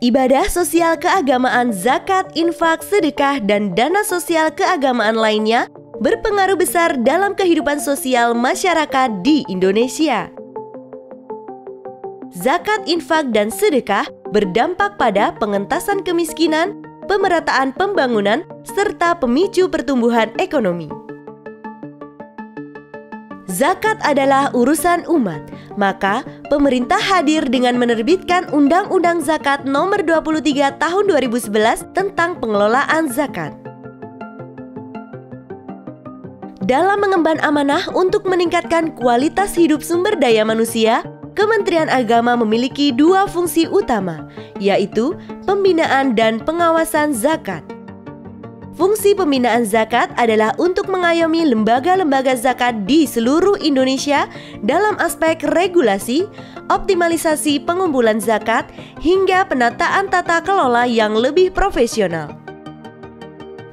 Ibadah sosial keagamaan, zakat, infak, sedekah, dan dana sosial keagamaan lainnya berpengaruh besar dalam kehidupan sosial masyarakat di Indonesia. Zakat, infak, dan sedekah berdampak pada pengentasan kemiskinan, pemerataan pembangunan, serta pemicu pertumbuhan ekonomi. Zakat adalah urusan umat, maka pemerintah hadir dengan menerbitkan Undang-Undang Zakat Nomor 23 Tahun 2011 tentang pengelolaan zakat. Dalam mengemban amanah untuk meningkatkan kualitas hidup sumber daya manusia, Kementerian Agama memiliki dua fungsi utama, yaitu pembinaan dan pengawasan zakat. Fungsi pembinaan zakat adalah untuk mengayomi lembaga-lembaga zakat di seluruh Indonesia dalam aspek regulasi, optimalisasi pengumpulan zakat, hingga penataan tata kelola yang lebih profesional.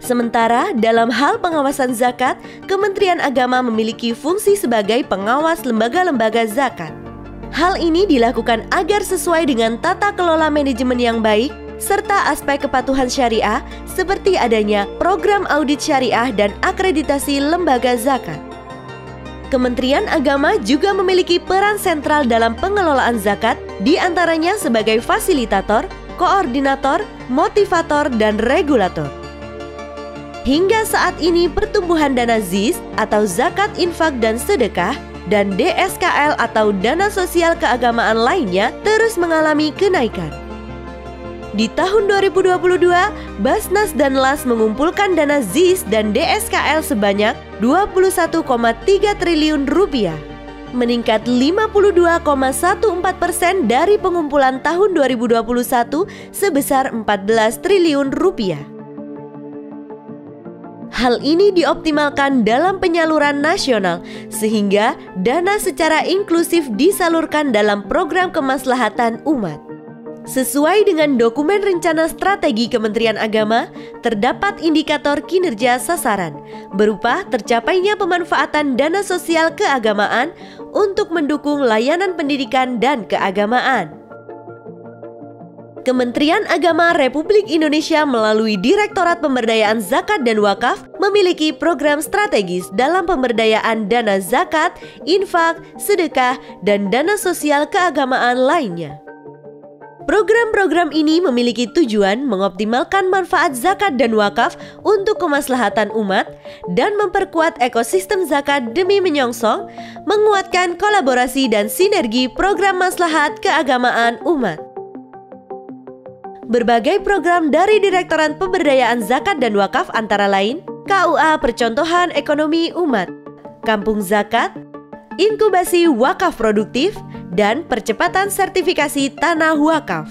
Sementara dalam hal pengawasan zakat, Kementerian Agama memiliki fungsi sebagai pengawas lembaga-lembaga zakat. Hal ini dilakukan agar sesuai dengan tata kelola manajemen yang baik, serta aspek kepatuhan syariah seperti adanya program audit syariah dan akreditasi lembaga zakat. Kementerian Agama juga memiliki peran sentral dalam pengelolaan zakat, di antaranya sebagai fasilitator, koordinator, motivator, dan regulator. Hingga saat ini pertumbuhan dana ZIS atau zakat, infak, dan sedekah dan DSKL atau dana sosial keagamaan lainnya terus mengalami kenaikan. Di tahun 2022, Basnas dan LAS mengumpulkan dana ZIS dan DSKL sebanyak Rp21,3 triliun, meningkat 52,14% dari pengumpulan tahun 2021 sebesar Rp14 triliun. Hal ini dioptimalkan dalam penyaluran nasional, sehingga dana secara inklusif disalurkan dalam program kemaslahatan umat. Sesuai dengan dokumen rencana strategi Kementerian Agama, terdapat indikator kinerja sasaran berupa tercapainya pemanfaatan dana sosial keagamaan untuk mendukung layanan pendidikan dan keagamaan. Kementerian Agama Republik Indonesia melalui Direktorat Pemberdayaan Zakat dan Wakaf memiliki program strategis dalam pemberdayaan dana zakat, infak, sedekah, dan dana sosial keagamaan lainnya. Program-program ini memiliki tujuan mengoptimalkan manfaat zakat dan wakaf untuk kemaslahatan umat dan memperkuat ekosistem zakat demi menyongsong, menguatkan kolaborasi dan sinergi program maslahat keagamaan umat. Berbagai program dari Direktorat Pemberdayaan Zakat dan Wakaf antara lain KUA Percontohan Ekonomi Umat, Kampung Zakat, Inkubasi Wakaf Produktif, dan percepatan sertifikasi tanah wakaf.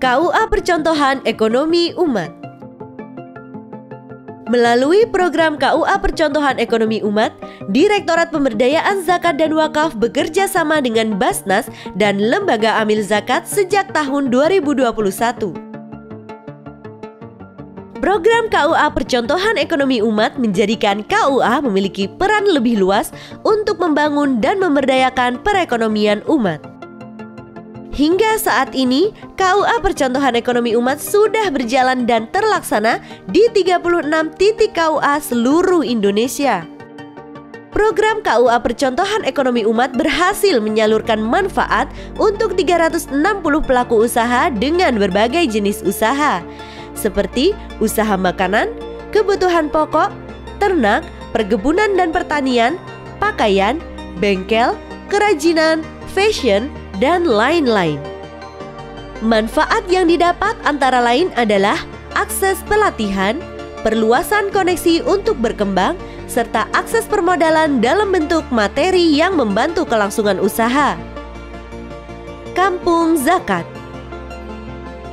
KUA Percontohan Ekonomi Umat. Melalui program KUA Percontohan Ekonomi Umat, Direktorat Pemberdayaan Zakat dan Wakaf bekerja sama dengan Basnas dan Lembaga Amil Zakat sejak tahun 2021. Program KUA Percontohan Ekonomi Umat menjadikan KUA memiliki peran lebih luas untuk membangun dan memberdayakan perekonomian umat. Hingga saat ini, KUA Percontohan Ekonomi Umat sudah berjalan dan terlaksana di 36 titik KUA seluruh Indonesia. Program KUA Percontohan Ekonomi Umat berhasil menyalurkan manfaat untuk 360 pelaku usaha dengan berbagai jenis usaha, seperti usaha makanan, kebutuhan pokok, ternak, perkebunan dan pertanian, pakaian, bengkel, kerajinan, fashion, dan lain-lain. Manfaat yang didapat antara lain adalah akses pelatihan, perluasan koneksi untuk berkembang, serta akses permodalan dalam bentuk materi yang membantu kelangsungan usaha. Kampung Zakat.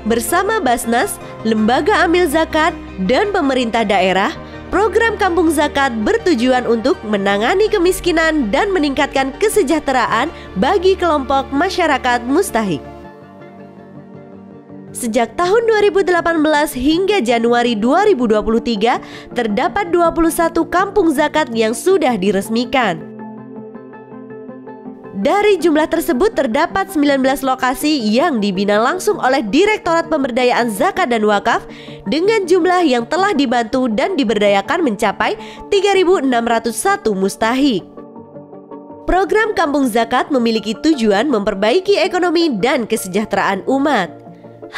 Bersama Basnas, Lembaga Amil Zakat, dan pemerintah daerah, program Kampung Zakat bertujuan untuk menangani kemiskinan dan meningkatkan kesejahteraan bagi kelompok masyarakat mustahik. Sejak tahun 2018 hingga Januari 2023, terdapat 21 kampung zakat yang sudah diresmikan. Dari jumlah tersebut terdapat 19 lokasi yang dibina langsung oleh Direktorat Pemberdayaan Zakat dan Wakaf dengan jumlah yang telah dibantu dan diberdayakan mencapai 3.601 mustahik. Program Kampung Zakat memiliki tujuan memperbaiki ekonomi dan kesejahteraan umat.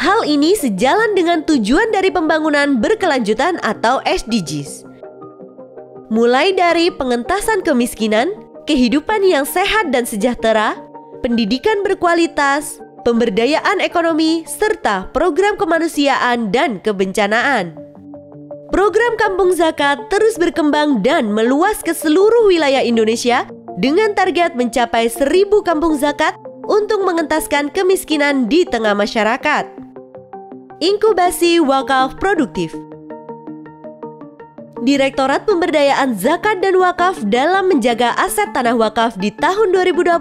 Hal ini sejalan dengan tujuan dari pembangunan berkelanjutan atau SDGs. Mulai dari pengentasan kemiskinan, kehidupan yang sehat dan sejahtera, pendidikan berkualitas, pemberdayaan ekonomi, serta program kemanusiaan dan kebencanaan. Program Kampung Zakat terus berkembang dan meluas ke seluruh wilayah Indonesia dengan target mencapai 1.000 kampung zakat untuk mengentaskan kemiskinan di tengah masyarakat. Inkubasi wakaf produktif. Direktorat Pemberdayaan Zakat dan Wakaf dalam menjaga aset tanah wakaf di tahun 2020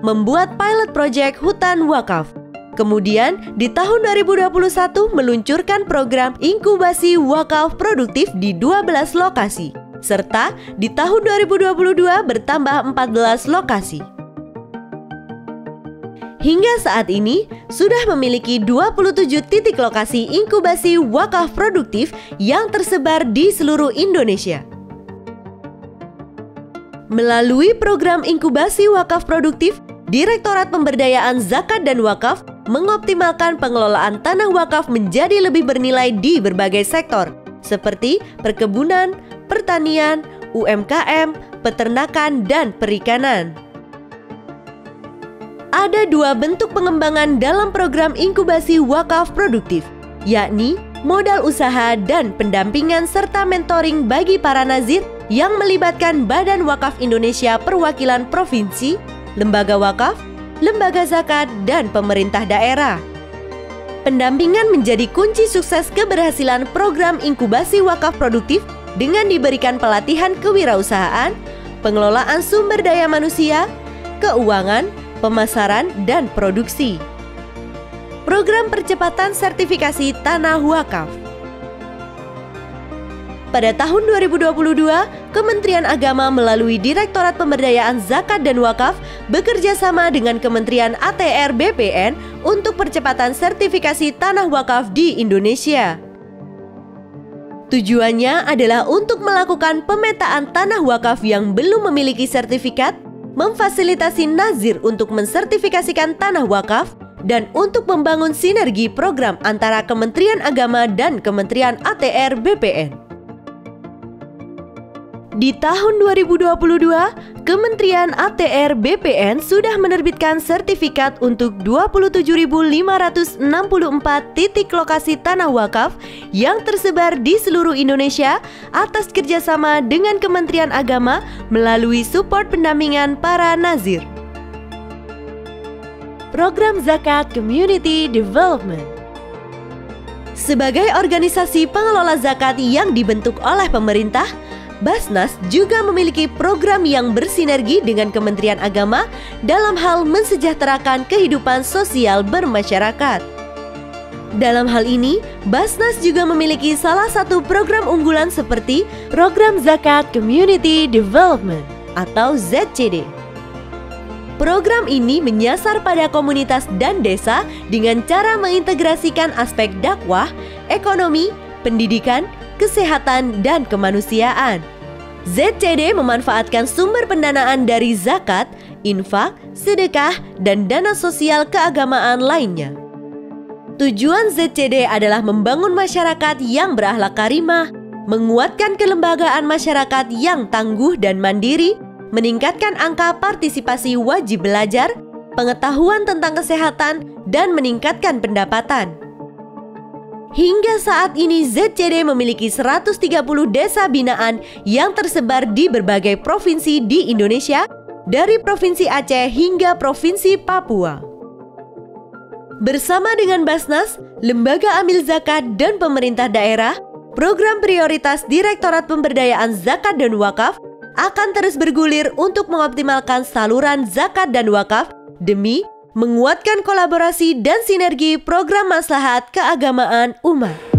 membuat pilot project hutan wakaf. Kemudian di tahun 2021 meluncurkan program inkubasi wakaf produktif di 12 lokasi. Serta di tahun 2022 bertambah 14 lokasi. Hingga saat ini, sudah memiliki 27 titik lokasi inkubasi wakaf produktif yang tersebar di seluruh Indonesia. Melalui program inkubasi wakaf produktif, Direktorat Pemberdayaan Zakat dan Wakaf mengoptimalkan pengelolaan tanah wakaf menjadi lebih bernilai di berbagai sektor, seperti perkebunan, pertanian, UMKM, peternakan, dan perikanan. Ada dua bentuk pengembangan dalam program inkubasi wakaf produktif, yakni modal usaha dan pendampingan serta mentoring bagi para nazir yang melibatkan Badan Wakaf Indonesia Perwakilan Provinsi, lembaga wakaf, lembaga zakat, dan pemerintah daerah. Pendampingan menjadi kunci sukses keberhasilan program inkubasi wakaf produktif dengan diberikan pelatihan kewirausahaan, pengelolaan sumber daya manusia, keuangan, pemasaran, dan produksi. Program percepatan sertifikasi tanah wakaf. Pada tahun 2022, Kementerian Agama melalui Direktorat Pemberdayaan Zakat dan Wakaf bekerja sama dengan Kementerian ATR BPN untuk percepatan sertifikasi tanah wakaf di Indonesia. Tujuannya adalah untuk melakukan pemetaan tanah wakaf yang belum memiliki sertifikat, memfasilitasi nazir untuk mensertifikasikan tanah wakaf, dan untuk membangun sinergi program antara Kementerian Agama dan Kementerian ATR BPN. Di tahun 2022, Kementerian ATR BPN sudah menerbitkan sertifikat untuk 27.564 titik lokasi tanah wakaf yang tersebar di seluruh Indonesia atas kerjasama dengan Kementerian Agama melalui support pendampingan para nazir. Program Zakat Community Development. Sebagai organisasi pengelola zakat yang dibentuk oleh pemerintah, Basnas juga memiliki program yang bersinergi dengan Kementerian Agama dalam hal mensejahterakan kehidupan sosial bermasyarakat. Dalam hal ini, Basnas juga memiliki salah satu program unggulan seperti Program Zakat Community Development atau ZCD. Program ini menyasar pada komunitas dan desa dengan cara mengintegrasikan aspek dakwah, ekonomi, pendidikan, kesehatan, dan kemanusiaan. ZCD memanfaatkan sumber pendanaan dari zakat, infak, sedekah, dan dana sosial keagamaan lainnya. Tujuan ZCD adalah membangun masyarakat yang berakhlak karimah, menguatkan kelembagaan masyarakat yang tangguh dan mandiri, meningkatkan angka partisipasi wajib belajar, pengetahuan tentang kesehatan, dan meningkatkan pendapatan. Hingga saat ini ZCD memiliki 130 desa binaan yang tersebar di berbagai provinsi di Indonesia, dari Provinsi Aceh hingga Provinsi Papua. Bersama dengan Basnas, Lembaga Amil Zakat, dan pemerintah daerah, program prioritas Direktorat Pemberdayaan Zakat dan Wakaf akan terus bergulir untuk mengoptimalkan saluran zakat dan wakaf demi menguatkan kolaborasi dan sinergi program maslahat keagamaan umat.